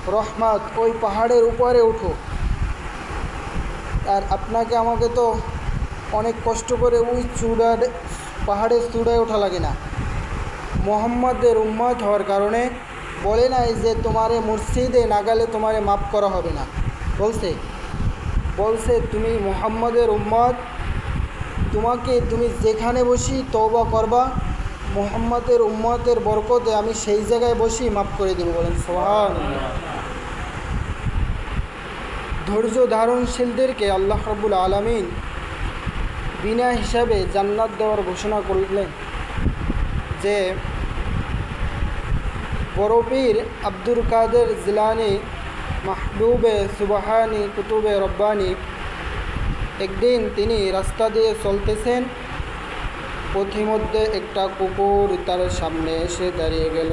রহমত ওই পাহাড়ের উপরে উঠো। আর আপনাকে আমাকে তো অনেক কষ্ট করে ওই পাহাড়ের চূড়ায় ওঠা লাগে না। মোহাম্মদের উম্মত হওয়ার কারণে বলে নাই যে তোমারে মসজিদে না গেলে তোমারে মাফ করা হবে না। বলছে তুমি মোহাম্মদের উম্মত, তুমি যেখানে বসি তওবা করবা, মোহাম্মদের উম্মতের বরকতে আমি সেই জায়গায় বসি মাফ করে দেব। বলেন সুবহানাল্লাহ। ধৈর্য ধারণশীলদেরকে আল্লাহ রাব্বুল আলামিন বিনা হিসাবে জান্নাত দেওয়ার ঘোষণা করলেন। যে বড় পীর আব্দুল কাদের জিলানী মাহবুবে সুবহানি কুতুবে রব্বানি, একদিন তিনি রাস্তা দিয়ে চলতেছেন, পথিমধ্যে একটা কুকুর তার সামনে এসে দাঁড়িয়ে গেল।